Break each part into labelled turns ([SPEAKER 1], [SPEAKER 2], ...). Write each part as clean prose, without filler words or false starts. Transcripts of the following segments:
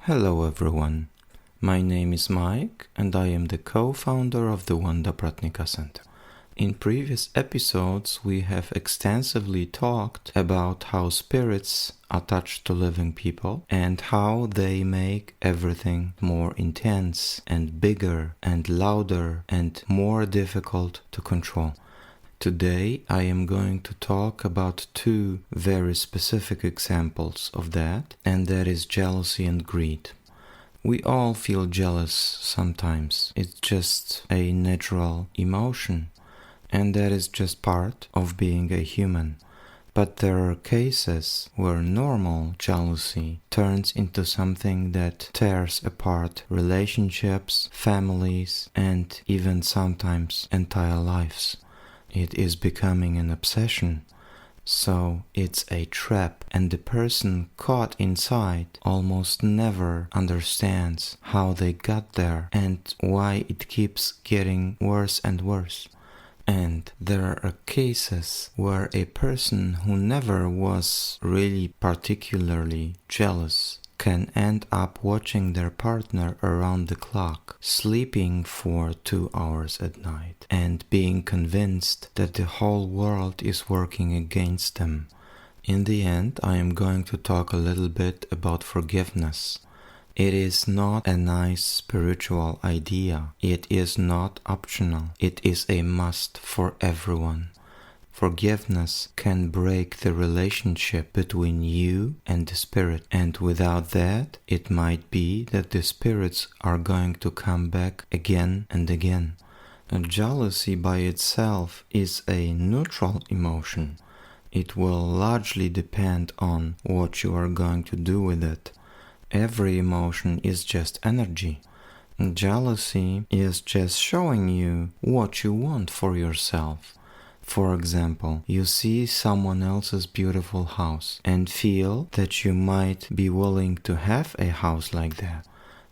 [SPEAKER 1] Hello everyone, my name is Mike and I am the co-founder of the Wanda Pratnicka Center. In previous episodes we have extensively talked about how spirits attach to living people and how they make everything more intense and bigger and louder and more difficult to control. Today I am going to talk about two very specific examples of that, and that is jealousy and greed. We all feel jealous sometimes. It's just a natural emotion, and that is just part of being a human. But there are cases where normal jealousy turns into something that tears apart relationships, families, and even sometimes entire lives. It is becoming an obsession, so it's a trap, and the person caught inside almost never understands how they got there and why it keeps getting worse and worse. And there are cases where a person who never was really particularly jealous can end up watching their partner around the clock, sleeping for 2 hours at night, and being convinced that the whole world is working against them. In the end, I am going to talk a little bit about forgiveness. It is not a nice spiritual idea. It is not optional. It is a must for everyone. Forgiveness can break the relationship between you and the spirit, and without that, it might be that the spirits are going to come back again and again. And jealousy by itself is a neutral emotion. It will largely depend on what you are going to do with it. Every emotion is just energy. Jealousy is just showing you what you want for yourself. For example, you see someone else's beautiful house and feel that you might be willing to have a house like that.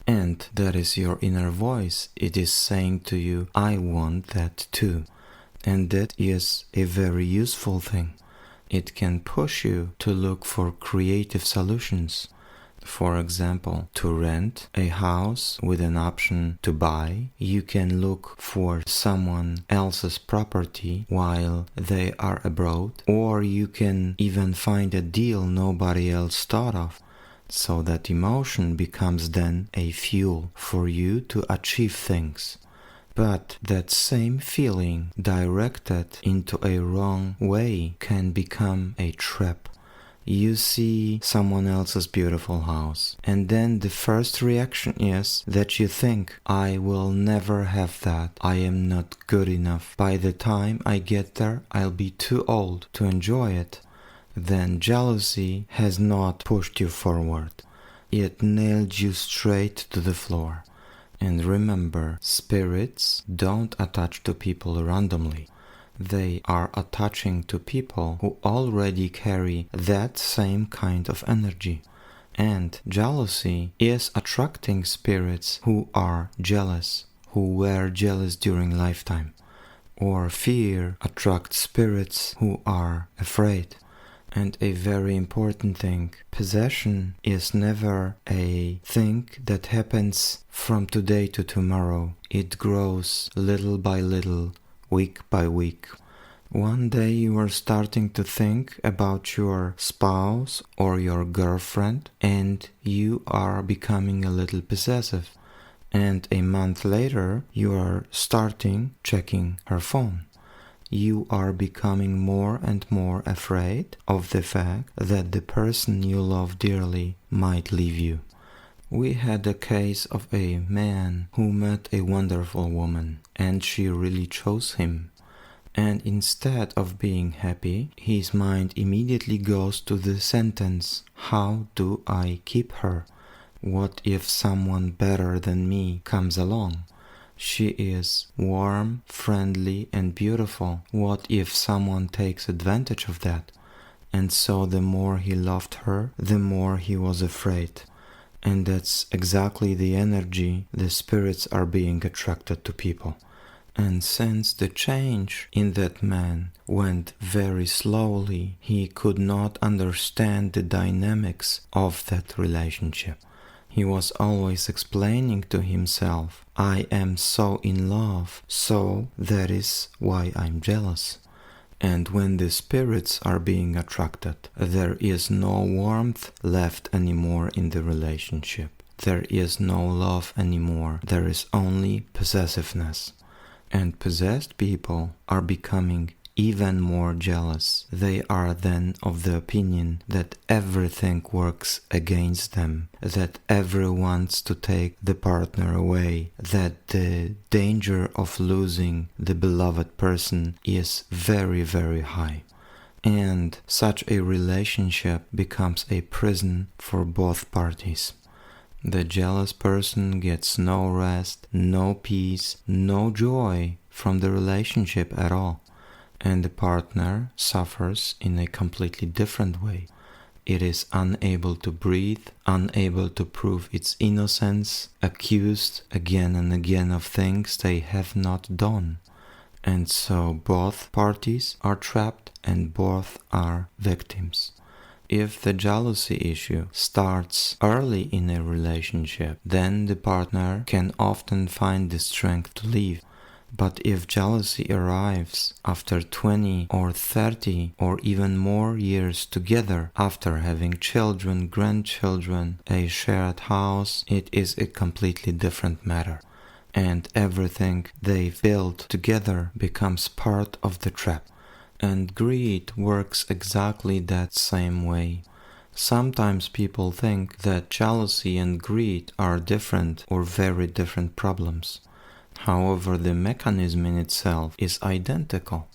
[SPEAKER 1] And that is your inner voice. It is saying to you, I want that too. And that is a very useful thing. It can push you to look for creative solutions. For example, to rent a house with an option to buy, you can look for someone else's property while they are abroad, or you can even find a deal nobody else thought of. So that emotion becomes then a fuel for you to achieve things. But that same feeling directed into a wrong way can become a trap. You see someone else's beautiful house, and then the first reaction is that you think, I will never have that, I am not good enough. By the time I get there, I'll be too old to enjoy it. Then jealousy has not pushed you forward. It nailed you straight to the floor. And remember, spirits don't attach to people randomly. They are attaching to people who already carry that same kind of energy. And jealousy is attracting spirits who are jealous, who were jealous during lifetime. Or fear attracts spirits who are afraid. And a very important thing, possession is never a thing that happens from today to tomorrow. It grows little by little, week by week. One day you are starting to think about your spouse or your girlfriend and you are becoming a little possessive. And a month later you are starting checking her phone. You are becoming more and more afraid of the fact that the person you love dearly might leave you. We had a case of a man who met a wonderful woman and she really chose him. And instead of being happy, his mind immediately goes to the sentence, how do I keep her? What if someone better than me comes along? She is warm, friendly, and beautiful. What if someone takes advantage of that? And so the more he loved her, the more he was afraid. And that's exactly the energy the spirits are being attracted to people. And since the change in that man went very slowly, he could not understand the dynamics of that relationship. He was always explaining to himself, I am so in love, so that is why I'm jealous. And when the spirits are being attracted, there is no warmth left anymore in the relationship. There is no love anymore. There is only possessiveness. And possessed people are becoming even more jealous. They are then of the opinion that everything works against them, that everyone wants to take the partner away, that the danger of losing the beloved person is very, very high. And such a relationship becomes a prison for both parties. The jealous person gets no rest, no peace, no joy from the relationship at all. And the partner suffers in a completely different way. It is unable to breathe, unable to prove its innocence, accused again and again of things they have not done. And so both parties are trapped and both are victims. If the jealousy issue starts early in a relationship, then the partner can often find the strength to leave. But if jealousy arrives after 20 or 30 or even more years together, after having children, grandchildren, a shared house, it is a completely different matter. And everything they've built together becomes part of the trap. And greed works exactly that same way. Sometimes people think that jealousy and greed are different or very different problems. However, the mechanism in itself is identical.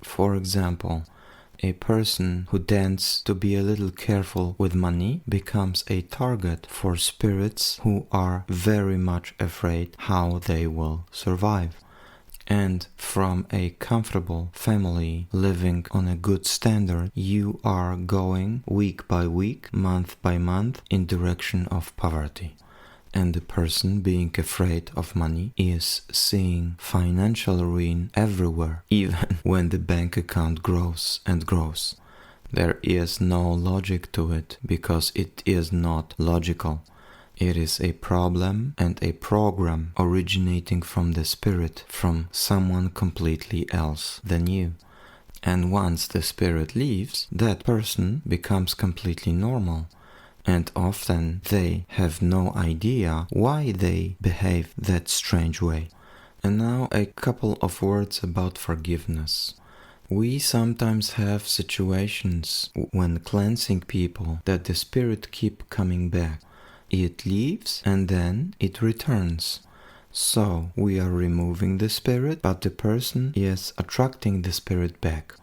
[SPEAKER 1] For example, a person who tends to be a little careful with money becomes a target for spirits who are very much afraid how they will survive. And from a comfortable family living on a good standard, you are going week by week, month by month in direction of poverty. And the person being afraid of money is seeing financial ruin everywhere, even when the bank account grows and grows. There is no logic to it because it is not logical. It is a problem and a program originating from the spirit, from someone completely else than you. And once the spirit leaves, that person becomes completely normal. And often they have no idea why they behave that strange way. And now a couple of words about forgiveness. We sometimes have situations when cleansing people that the spirit keep coming back. It leaves and then it returns. So we are removing the spirit, but the person is attracting the spirit back.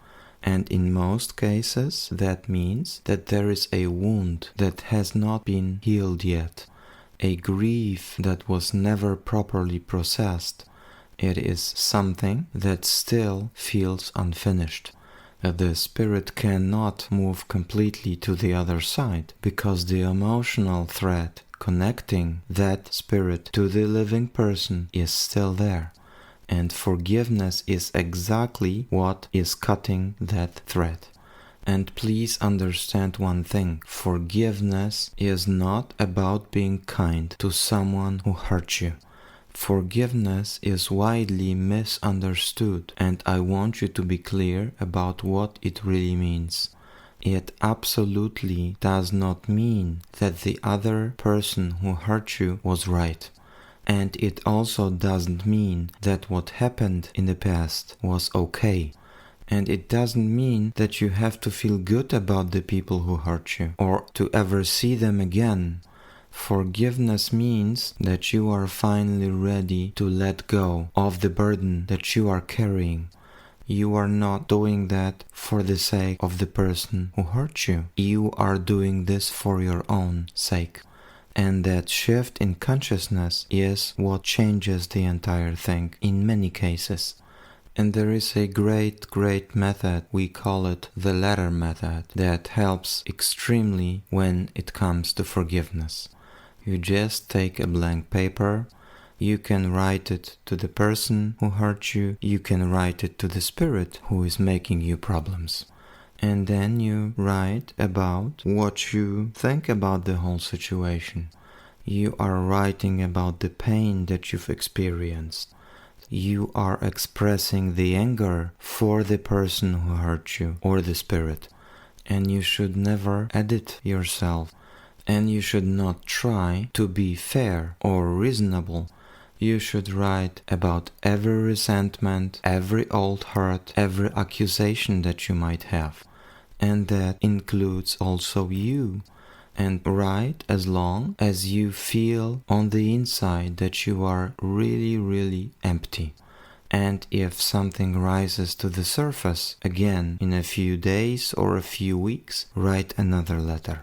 [SPEAKER 1] And in most cases, that means that there is a wound that has not been healed yet, a grief that was never properly processed. It is something that still feels unfinished. The spirit cannot move completely to the other side because the emotional thread connecting that spirit to the living person is still there. And forgiveness is exactly what is cutting that thread. And please understand one thing. Forgiveness is not about being kind to someone who hurt you. Forgiveness is widely misunderstood, and I want you to be clear about what it really means. It absolutely does not mean that the other person who hurt you was right. And it also doesn't mean that what happened in the past was okay. And it doesn't mean that you have to feel good about the people who hurt you or to ever see them again. Forgiveness means that you are finally ready to let go of the burden that you are carrying. You are not doing that for the sake of the person who hurt you. You are doing this for your own sake. And that shift in consciousness is what changes the entire thing in many cases. And there is a great method, we call it the letter method, that helps extremely when it comes to forgiveness. You just take a blank paper, you can write it to the person who hurt you, you can write it to the spirit who is making you problems. And then you write about what you think about the whole situation. You are writing about the pain that you've experienced. You are expressing the anger for the person who hurt you or the spirit. And you should never edit yourself. And you should not try to be fair or reasonable. You should write about every resentment, every old hurt, every accusation that you might have. And that includes also you. And write as long as you feel on the inside that you are really, really empty. And if something rises to the surface, again, in a few days or a few weeks, write another letter.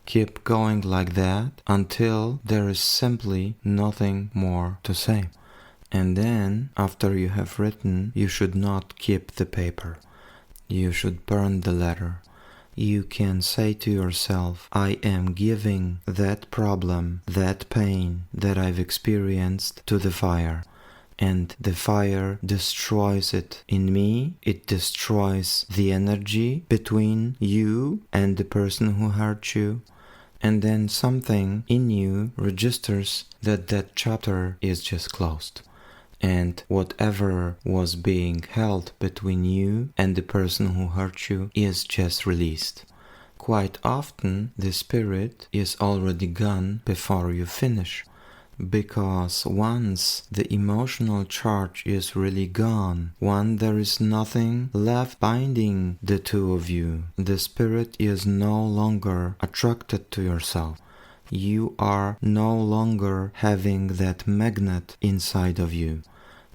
[SPEAKER 1] Keep going like that until there is simply nothing more to say. And then, after you have written, you should not keep the paper. You should burn the letter. You can say to yourself, I am giving that problem, that pain that I've experienced to the fire. And the fire destroys it in me. It destroys the energy between you and the person who hurt you. And then something in you registers that that chapter is just closed. And whatever was being held between you and the person who hurt you is just released. Quite often, the spirit is already gone before you finish. Because once the emotional charge is really gone, when there is nothing left binding the two of you, the spirit is no longer attracted to yourself. You are no longer having that magnet inside of you,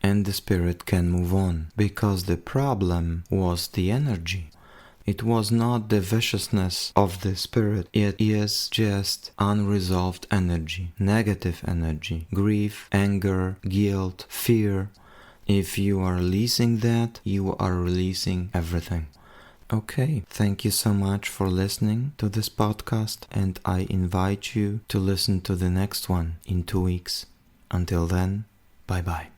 [SPEAKER 1] and the spirit can move on, because the problem was the energy. It was not the viciousness of the spirit, it is just unresolved energy, negative energy, grief, anger, guilt, fear. If you are releasing that, you are releasing everything. Okay, thank you so much for listening to this podcast, and I invite you to listen to the next one in 2 weeks. Until then, bye-bye.